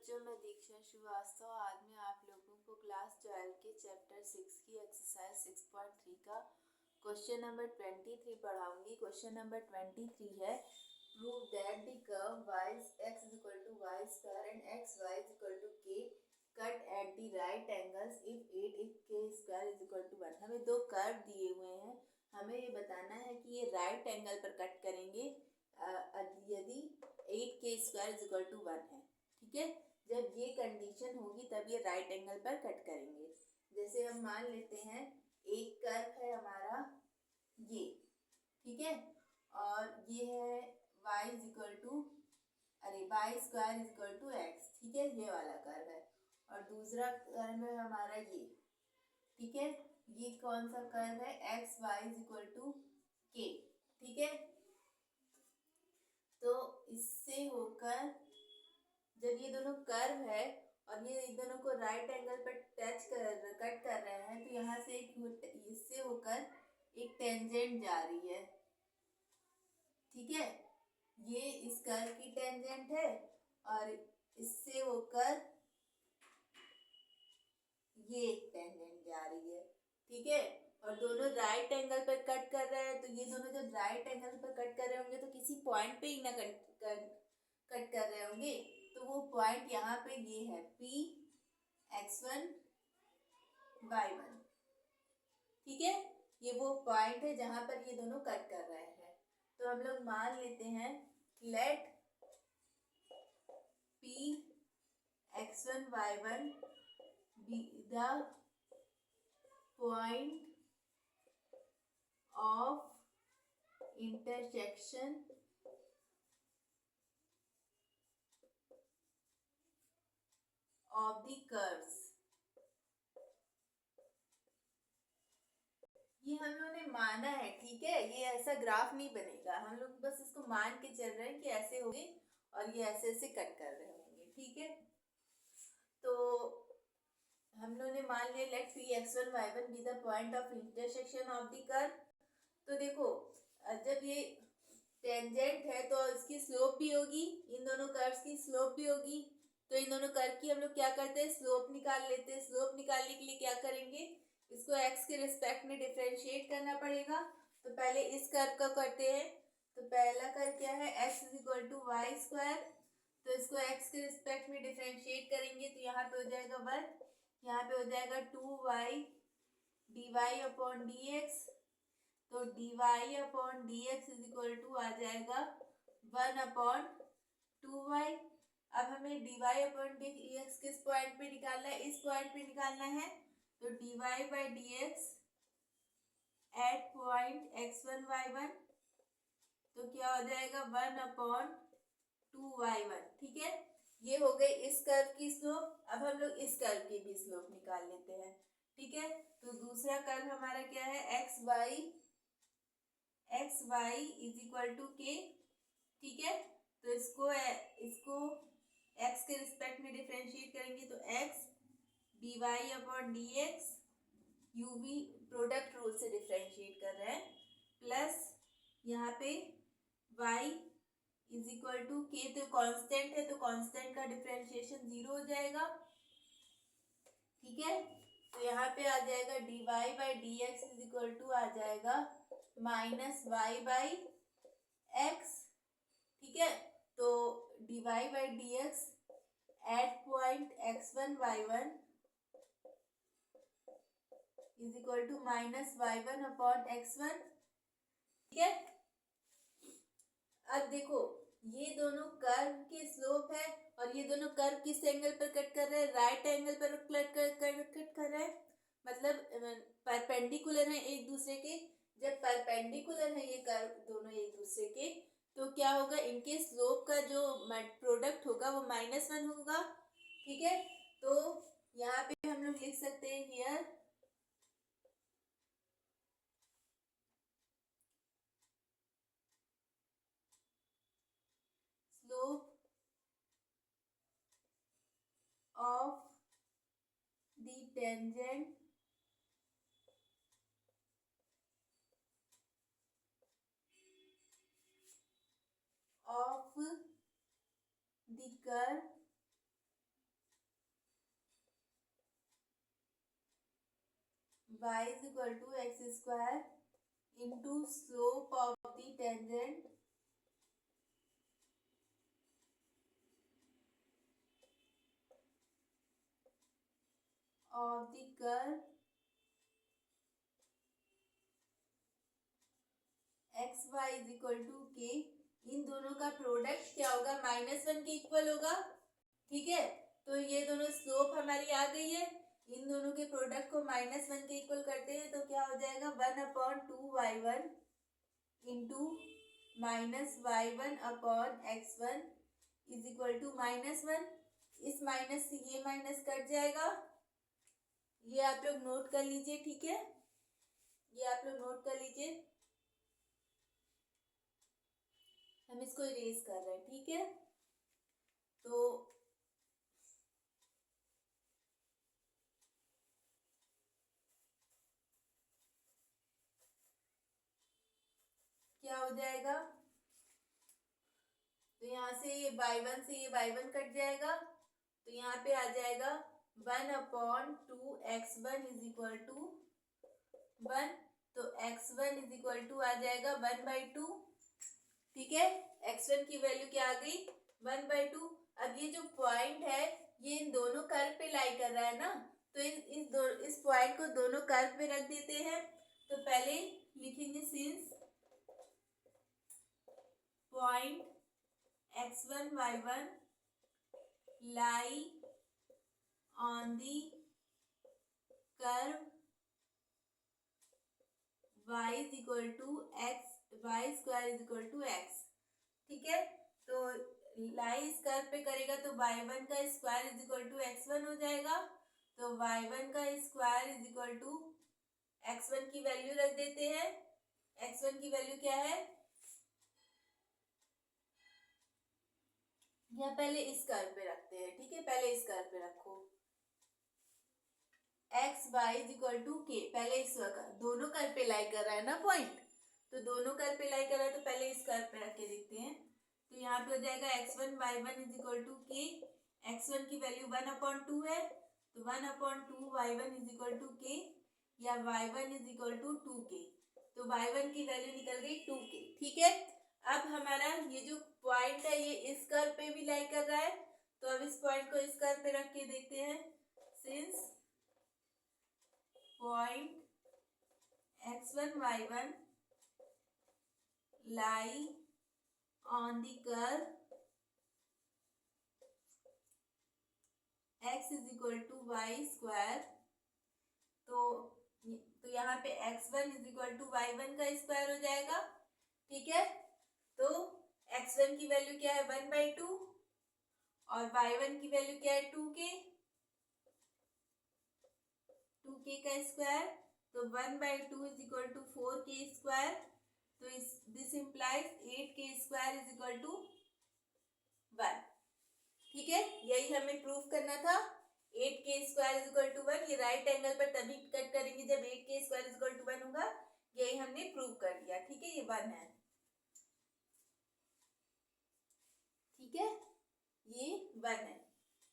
बच्चों, मैं दीक्षा श्रीवास्तव आज मैं आप लोगों को क्लास 12 के चैप्टर 6 की एक्सरसाइज 6.3 का क्वेश्चन नंबर 23 पढ़ाऊंगी। क्वेश्चन नंबर 23 है, prove that the curve y x is equal to y square and x y is equal to k cut at the right angles if 8 if k square is equal to 1। हमें दो curve दिए हुए हैं, हमें ये बताना है कि ये राइट एंगल पर कट करेंगे यदि 8k square is equal to 1 है। ठीक है, जब ये कंडीशन होगी तब ये राइट एंगल पर कट करेंगे। जैसे हम मान लेते हैं एक कर्व है हमारा ये, ठीक है, और ये है y is equal to y square is equal to x, ठीक है, ये वाला कर्व है। और दूसरा कर्व है हमारा ये, ठीक है, ये कौन सा कर्व है, x y is equal to k, ठीक है। तो इससे होकर जब ये दोनों कर्व है और ये दोनों को राइट एंगल पर कट कर रहे हैं, तो यहाँ से इससे होकर एक टेंजेंट जा रही है, ठीक है, ये इस कर्व की टेंजेंट है और इससे होकर ये एक टेंजेंट जा रही है, ठीक है। और दोनों राइट एंगल पर कट कर रहे हैं, तो ये दोनों जब राइट एंगल पर कट कर रहे होंगे तो किसी पॉइंट पे ही ना कट कर रहे होंगे। तो वो पॉइंट यहाँ पे ये है P x1 y1, ठीक है, ये वो पॉइंट है जहां पर ये दोनों कट कर रहे हैं। तो हम लोग मान लेते हैं late P x1 y1 be the point of intersection of the curves। ये हम लोगों ने माना है, ठीक है, ये ऐसा ग्राफ नहीं बनेगा, हम लोग बस इसको मान के चल रहे हैं कि ऐसे होंगे और ये ऐसे ऐसे कट कर रहे होंगे, ठीक है। तो हम लोगों ने मान लिया let P x1 y1 be the point of intersection of the curve. तो देखो जब ये टेंजेंट है तो इसकी स्लोप भी होगी, इन दोनों कर्व्स की स्लोप भी होगी। तो इन दोनों कर्व की हम लोग क्या करते हैं, स्लोप निकाल लेते हैं। स्लोप निकालने के लिए क्या करेंगे, इसको x के रिस्पेक्ट में डिफरेंशिएट करना पड़ेगा। तो पहले इस कर्व का करते हैं। तो पहला कर्व क्या है, x is equal to y square. तो इसको x के रिस्पेक्ट में डिफरेंशिएट करेंगे तो यहाँ पे हो जाएगा 1, यहाँ पे हो जाएगा 2y dy अपॉन dx। तो dy upon dx is equal to आ जाएगा 1 अपॉन 2y। अब हमें dy अपॉन dx किस पॉइंट पे निकालना है, इस पॉइंट पे निकालना है। तो dy by dx at point x1 y1, तो क्या हो जाएगा 1 अपॉन 2y1, ठीक है। ये हो गई इस कर्व की स्लोप। अब हम लोग इस कर्व की भी स्लोप निकाल लेते हैं, ठीक है। तो दूसरा कर्व हमारा क्या है, x y is equal to k, ठीक है। तो इसको x के रिस्पेक्ट में डिफरेंशिएट करेंगे तो x dy upon dx, you भी प्रोडक्ट रूल से डिफरेंशिएट कर रहे हैं, प्लस यहाँ पे y इज इक्वल टू के, तो कांस्टेंट है तो कांस्टेंट का डिफरेंशिएशन 0 हो जाएगा, ठीक है। तो यहाँ पे आ जाएगा dy by D X is equal to आ जाएगा माइनस वाई बाई एक्स, ठीक है। तो dy by D X at point x1 y1 is equal to minus y1 upon x1, ठीक है। अब देखो ये दोनों कर्व की स्लोप है और ये दोनों कर्व किस एंगल पर कट कर रहे हैं, राइट एंगल पर कट कर रहे हैं, मतलब परपेंडिकुलर है एक दूसरे के। जब परपेंडिकुलर है ये कर्व दोनों एक दूसरे के, तो क्या होगा, इनके स्लोप का जो प्रोडक्ट होगा वो -1 होगा, ठीक है। तो यहाँ पे हम लोग लिख सकते हैं here slope of the tangent of the curve y is equal to x square into slope of the tangent of the curve x y is equal to k. इन दोनों का प्रोडक्ट क्या होगा, -1 के इक्वल होगा। ठीक है, तो ये दोनों स्लोप हमारी आ गई है। इन दोनों के प्रोडक्ट को -1 के इक्वल करते हैं तो क्या हो जाएगा, 1/2y1 into -y1/x1 is equal to -1। इस माइनस से ये माइनस कट जाएगा, ये आप लोग नोट कर लीजिए। ठीक है, ये आप लोग नोट कर लीजिए, हम इसको इरेज कर रहे हैं। ठीक है, तो क्या हो जाएगा, तो यहाँ से ये y1 से ये y1 कट जाएगा, तो यहाँ पे आ जाएगा 1/2x1 इज इक्वल टू 1। तो x1 इज इक्वल टू आ जाएगा 1/2। ठीक है, x1 की वैल्यू क्या आ गई, 1/2। अब ये जो पॉइंट है ये इन दोनों कर्व पे लाई कर रहा है ना, तो इस पॉइंट को दोनों कर्व पे रख देते हैं। तो पहले लिखेंगे since point x1 y1 lie on the curve y is equal to x, y square is equal to x। ठीक है, तो लाई इस कर्व पे करेगा तो y1 का square is equal to x1 हो जाएगा। तो y1 का square is equal to x1 की वैल्यू रख देते हैं। x1 की वैल्यू क्या है, या पहले इस कर्व पे रखते हैं। ठीक है, पहले इस कर्व पे रखो, x y is equal to k. पहले इस दोनों कर्व पे लाई कर रहा है ना पॉइंट, तो दोनों कर्व पे लाई कर रहा है तो पहले इस कर्व पे रख के देखते हैं। तो यहाँ पे हो जाएगा x1 y1 is equal to के। x1 की वैल्यू 1/2 है, तो 1/2 y1 इज इक्वल टू के, या y1 is equal to 2k। तो y1 की वैल्यू निकल गई 2k। ठीक है, अब हमारा ये जो पॉइंट है ये इस कर्व पे भी लाई कर रहा है, तो अब इस पॉइंट को इस कर्व पे रख के देखते हैं। Since point x1 y1 lie on the curve x is equal to y square, तो यहाँ पे x1 is equal to y1 का स्क्वायर हो जाएगा। ठीक है, तो x1 की वैल्यू क्या है 1/2 और y1 की वैल्यू क्या है 2k, 2k का स्क्वायर, तो 1/2 is equal to 4k square. तो this implies 8k square is equal to 1। ठीक है, यही हमें प्रूफ करना था। 8k square is equal to 1, ये राइट एंगल पर तभी कट करेंगे जब 8k square is equal to 1 होगा। यही हमने प्रूव कर दिया। ठीक है, ये 1 है। ठीक है, ये 1 है।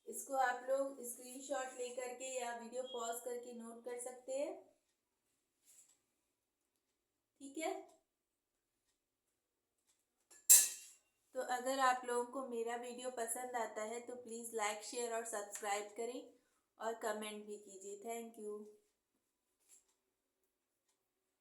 इसको आप लोग स्क्रीनशॉट लेकर के या वीडियो पॉज करके नोट कर सकते हैं। ठीक है, तो अगर आप लोगों को मेरा वीडियो पसंद आता है तो प्लीज़ लाइक शेयर और सब्सक्राइब करें और कमेंट भी कीजिए। Thank you.